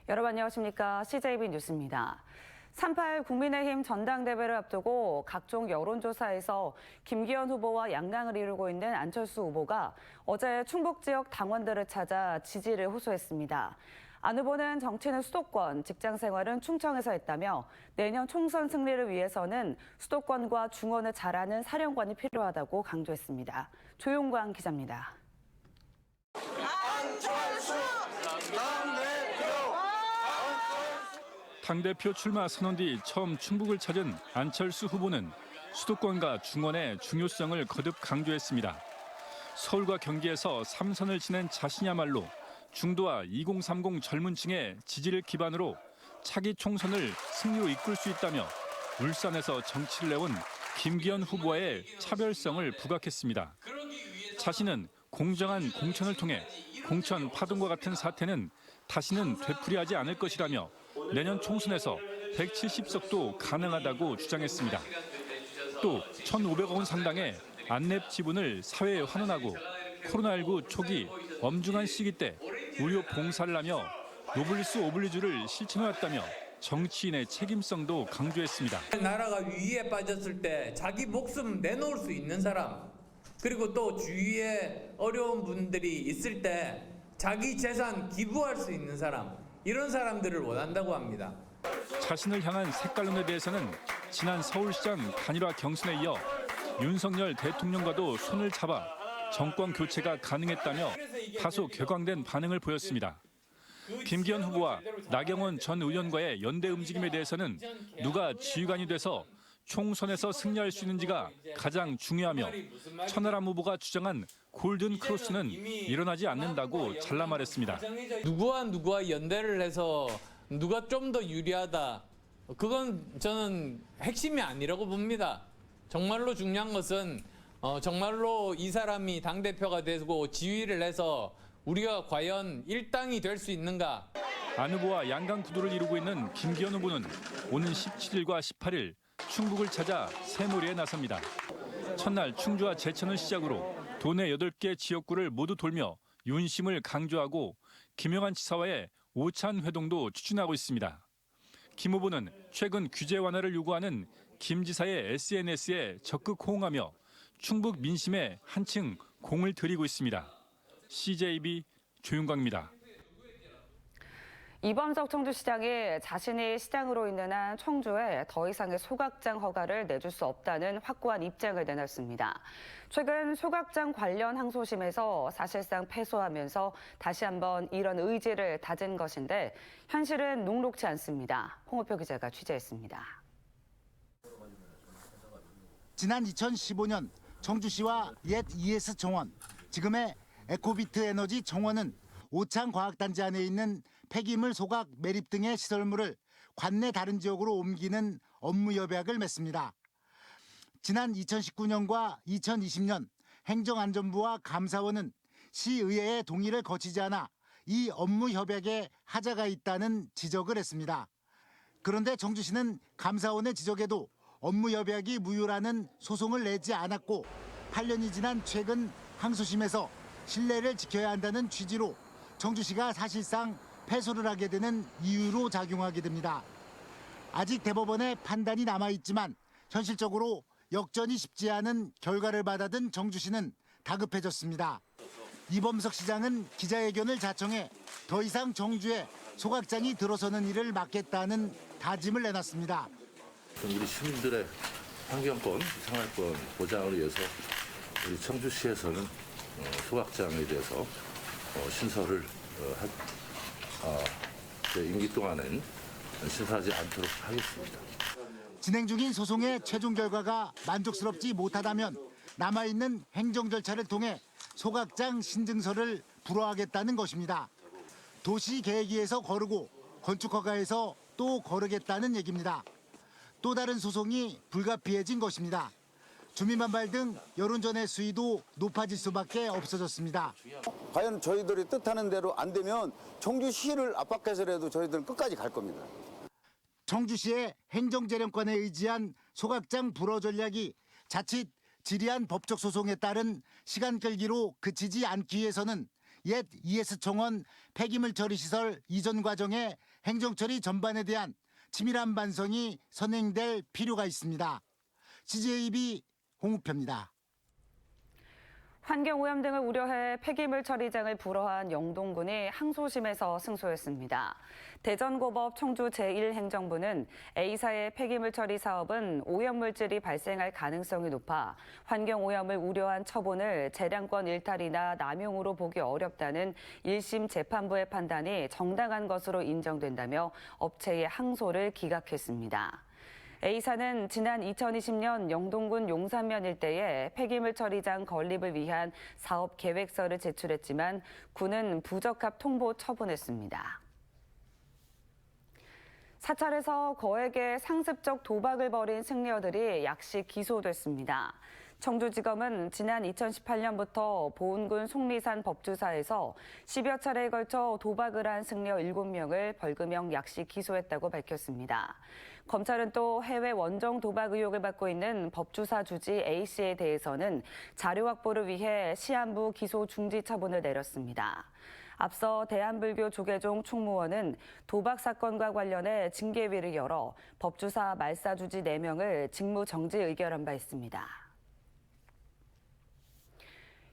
여러분 안녕하십니까? CJB 뉴스입니다. 3.8 국민의힘 전당대회를 앞두고 각종 여론조사에서 김기현 후보와 양강을 이루고 있는 안철수 후보가 어제 충북 지역 당원들을 찾아 지지를 호소했습니다. 안 후보는 정치는 수도권, 직장 생활은 충청에서 했다며 내년 총선 승리를 위해서는 수도권과 중원을 잘하는 사령관이 필요하다고 강조했습니다. 조용광 기자입니다. 당대표 출마 선언 뒤 처음 충북을 찾은 안철수 후보는 수도권과 중원의 중요성을 거듭 강조했습니다. 서울과 경기에서 3선을 지낸 자신이야말로 중도와 2030 젊은 층의 지지를 기반으로 차기 총선을 승리로 이끌 수 있다며 울산에서 정치를 해온 김기현 후보와의 차별성을 부각했습니다. 자신은 공정한 공천을 통해 공천 파동과 같은 사태는 다시는 되풀이하지 않을 것이라며 내년 총선에서 170석도 가능하다고 주장했습니다. 또 1,500억 원 상당의 안랩 지분을 사회에 환원하고 코로나19 초기 엄중한 시기 때 의료 봉사를 하며 노블리스 오블리주를 실천해왔다며 정치인의 책임성도 강조했습니다. 나라가 위기에 빠졌을 때 자기 목숨 내놓을 수 있는 사람, 그리고 또 주위에 어려운 분들이 있을 때 자기 재산 기부할 수 있는 사람, 이런 사람들을 원한다고 합니다. 자신을 향한 색깔론에 대해서는 지난 서울시장 단일화 경선에 이어 윤석열 대통령과도 손을 잡아 정권 교체가 가능했다며 다소 격앙된 반응을 보였습니다. 김기현 후보와 나경원 전 의원과의 연대 움직임에 대해서는 누가 지휘관이 돼서 총선에서 승리할 수 있는지가 가장 중요하며 천하람 후보가 주장한 골든 크로스는 일어나지 않는다고 잘라 말했습니다. 누구와 연대를 해서 누가 좀 더 유리하다, 그건 저는 핵심이 아니라고 봅니다. 정말로 중요한 것은 정말로 이 사람이 당대표가 되고 지휘를 해서 우리가 과연 일당이 될 수 있는가. 안 후보와 양강 구도를 이루고 있는 김기현 후보는 오는 17일과 18일 충북을 찾아 새몰이에 나섭니다. 첫날 충주와 제천을 시작으로 도내 8개 지역구를 모두 돌며 윤심을 강조하고 김영한 지사와의 오찬 회동도 추진하고 있습니다. 김 후보는 최근 규제 완화를 요구하는 김 지사의 SNS에 적극 호응하며 충북 민심에 한층 공을 들이고 있습니다. CJB 조윤광입니다. 이범석 청주시장이 자신이 시장으로 있는 한 청주에 더 이상의 소각장 허가를 내줄 수 없다는 확고한 입장을 내놨습니다. 최근 소각장 관련 항소심에서 사실상 패소하면서 다시 한번 이런 의지를 다진 것인데 현실은 녹록지 않습니다. 홍호표 기자가 취재했습니다. 지난 2015년 청주시와 옛 ES 정원, 지금의 에코비트 에너지 정원은 오창과학단지 안에 있는 폐기물 소각 매립 등의 시설물을 관내 다른 지역으로 옮기는 업무 협약을 맺습니다. 지난 2019년과 2020년 행정안전부와 감사원은 시의회의 동의를 거치지 않아 이 업무 협약에 하자가 있다는 지적을 했습니다. 그런데 청주시는 감사원의 지적에도 업무 협약이 무효라는 소송을 내지 않았고 8년이 지난 최근 항소심에서 신뢰를 지켜야 한다는 취지로 청주시가 사실상 패소를 하게 되는 이유로 작용하게 됩니다. 아직 대법원의 판단이 남아있지만 현실적으로 역전이 쉽지 않은 결과를 받아든 청주시는 다급해졌습니다. 이범석 시장은 기자회견을 자청해 더 이상 청주에 소각장이 들어서는 일을 막겠다는 다짐을 내놨습니다. 우리 시민들의 환경권, 생활권 보장을 위해서 우리 청주시에서는 소각장에 대해서 신설을 제 임기 동안엔 신설하지 않도록 하겠습니다. 진행 중인 소송의 최종 결과가 만족스럽지 못하다면 남아있는 행정 절차를 통해 소각장 신증서를 불허하겠다는 것입니다. 도시계획위에서 거르고 건축허가에서 또 거르겠다는 얘기입니다. 또 다른 소송이 불가피해진 것입니다. 주민반발 등 여론전의 수위도 높아질 수밖에 없어졌습니다. 과연 저희들이 뜻하는 대로 안 되면 청주시를 압박해서라도 저희들은 끝까지 갈 겁니다. 청주시의 행정재량권에 의지한 소각장 불허 전략이 자칫 지리한 법적 소송에 따른 시간 끌기로 그치지 않기 위해서는 옛 ES 청원 폐기물 처리 시설 이전 과정에 행정처리 전반에 대한 치밀한 반성이 선행될 필요가 있습니다. CJB 홍우표입니다. 환경오염 등을 우려해 폐기물 처리장을 불허한 영동군이 항소심에서 승소했습니다. 대전고법 청주 제1행정부는 A사의 폐기물 처리 사업은 오염물질이 발생할 가능성이 높아 환경오염을 우려한 처분을 재량권 일탈이나 남용으로 보기 어렵다는 1심 재판부의 판단이 정당한 것으로 인정된다며 업체의 항소를 기각했습니다. A사는 지난 2020년 영동군 용산면 일대에 폐기물 처리장 건립을 위한 사업 계획서를 제출했지만 군은 부적합 통보 처분했습니다. 사찰에서 거액의 상습적 도박을 벌인 승려들이 약식 기소됐습니다. 청주지검은 지난 2018년부터 보은군 속리산 법주사에서 10여 차례에 걸쳐 도박을 한 승려 7명을 벌금형 약식 기소했다고 밝혔습니다. 검찰은 또 해외 원정 도박 의혹을 받고 있는 법주사 주지 A씨에 대해서는 자료 확보를 위해 시한부 기소 중지 처분을 내렸습니다. 앞서 대한불교 조계종 총무원은 도박 사건과 관련해 징계위를 열어 법주사 말사주지 4명을 직무 정지 의결한 바 있습니다.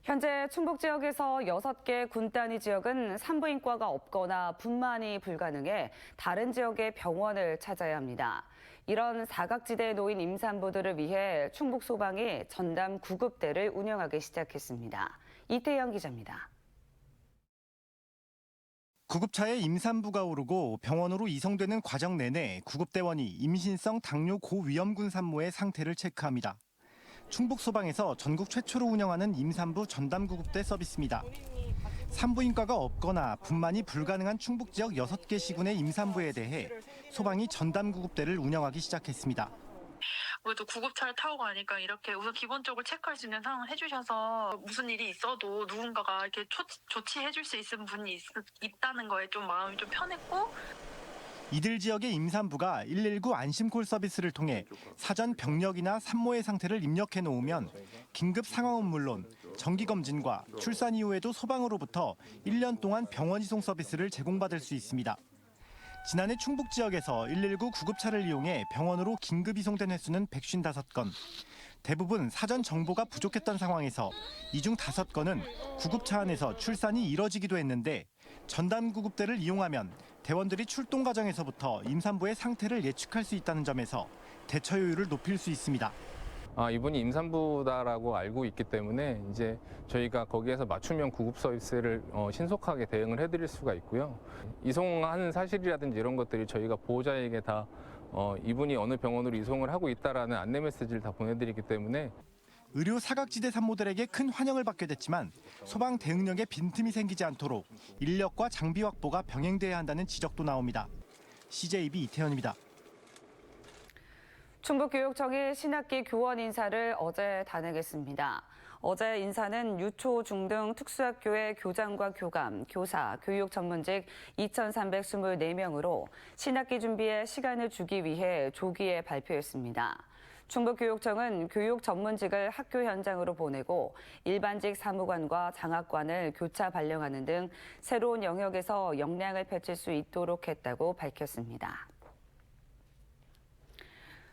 현재 충북 지역에서 6개 군 단위 지역은 산부인과가 없거나 분만이 불가능해 다른 지역의 병원을 찾아야 합니다. 이런 사각지대에 놓인 임산부들을 위해 충북 소방이 전담 구급대를 운영하기 시작했습니다. 이태영 기자입니다. 구급차에 임산부가 오르고 병원으로 이송되는 과정 내내 구급대원이 임신성 당뇨 고위험군 산모의 상태를 체크합니다. 충북소방에서 전국 최초로 운영하는 임산부 전담구급대 서비스입니다. 산부인과가 없거나 분만이 불가능한 충북 지역 6개 시군의 임산부에 대해 소방이 전담구급대를 운영하기 시작했습니다. 그래도 구급차를 타고 가니까 이렇게 우선 기본적으로 체크할 수 있는 상황을 해주셔서 무슨 일이 있어도 누군가가 이렇게 조치해줄 수 있는 분이 있다는 거에 좀 마음이 좀 편했고, 이들 지역의 임산부가 119 안심콜 서비스를 통해 사전 병력이나 산모의 상태를 입력해 놓으면 긴급 상황은 물론 정기검진과 출산 이후에도 소방으로부터 1년 동안 병원 이송 서비스를 제공받을 수 있습니다. 지난해 충북 지역에서 119 구급차를 이용해 병원으로 긴급 이송된 횟수는 155건. 대부분 사전 정보가 부족했던 상황에서 이 중 5건은 구급차 안에서 출산이 이뤄지기도 했는데 전담 구급대를 이용하면 대원들이 출동 과정에서부터 임산부의 상태를 예측할 수 있다는 점에서 대처 효율을 높일 수 있습니다. 이분이 임산부다라고 알고 있기 때문에 이제 저희가 거기에서 맞춤형 구급 서비스를 신속하게 대응을 해드릴 수가 있고요. 이송하는 사실이라든지 이런 것들이 저희가 보호자에게 다 이분이 어느 병원으로 이송을 하고 있다라는 안내 메시지를 다 보내드리기 때문에 의료 사각지대 산모들에게 큰 환영을 받게 됐지만 소방 대응력에 빈틈이 생기지 않도록 인력과 장비 확보가 병행돼야 한다는 지적도 나옵니다. CJB 이태현입니다. 충북교육청이 신학기 교원 인사를 어제 단행했습니다. 어제 인사는 유초, 중등 특수학교의 교장과 교감, 교사, 교육 전문직 2,324명으로 신학기 준비에 시간을 주기 위해 조기에 발표했습니다. 충북교육청은 교육 전문직을 학교 현장으로 보내고 일반직 사무관과 장학관을 교차 발령하는 등 새로운 영역에서 역량을 펼칠 수 있도록 했다고 밝혔습니다.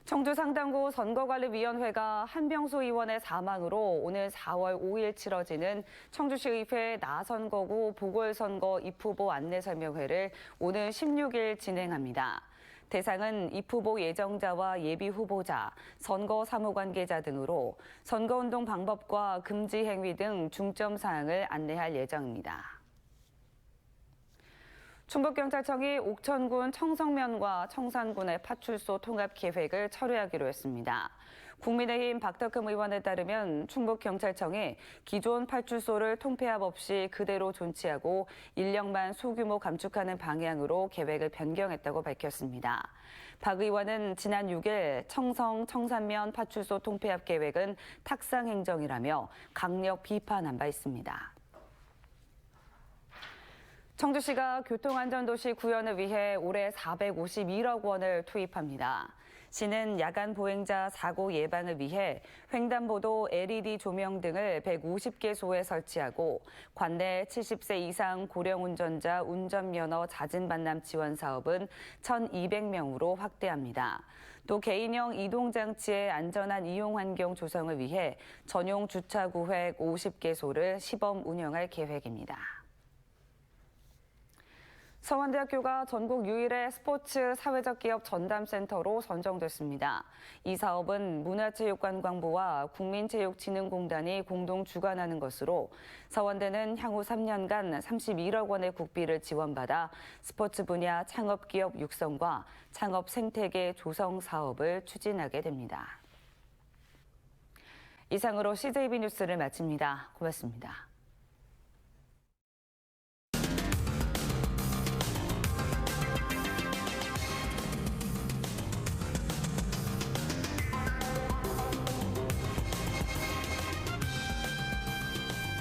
청주상당구 선거관리위원회가 한병수 의원의 사망으로 오늘 4월 5일 치러지는 청주시의회 나선거구 보궐선거 입후보 안내설명회를 오늘 16일 진행합니다. 대상은 입후보 예정자와 예비후보자, 선거 사무관계자 등으로 선거운동 방법과 금지 행위 등 중점 사항을 안내할 예정입니다. 충북경찰청이 옥천군 청성면과 청산군의 파출소 통합 계획을 철회하기로 했습니다. 국민의힘 박덕흠 의원에 따르면 충북경찰청이 기존 파출소를 통폐합 없이 그대로 존치하고 인력만 소규모 감축하는 방향으로 계획을 변경했다고 밝혔습니다. 박 의원은 지난 6일 청산면 파출소 통폐합 계획은 탁상 행정이라며 강력 비판한 바 있습니다. 청주시가 교통안전도시 구현을 위해 올해 451억 원을 투입합니다. 시는 야간 보행자 사고 예방을 위해 횡단보도 LED 조명 등을 150개소에 설치하고 관내 70세 이상 고령 운전자 운전면허 잦은 반납 지원 사업은 1,200명으로 확대합니다. 또 개인형 이동장치의 안전한 이용 환경 조성을 위해 전용 주차 구획 50개소를 시범 운영할 계획입니다. 서원대학교가 전국 유일의 스포츠 사회적 기업 전담센터로 선정됐습니다. 이 사업은 문화체육관광부와 국민체육진흥공단이 공동 주관하는 것으로 서원대는 향후 3년간 31억 원의 국비를 지원받아 스포츠 분야 창업기업 육성과 창업 생태계 조성 사업을 추진하게 됩니다. 이상으로 CJB 뉴스를 마칩니다. 고맙습니다.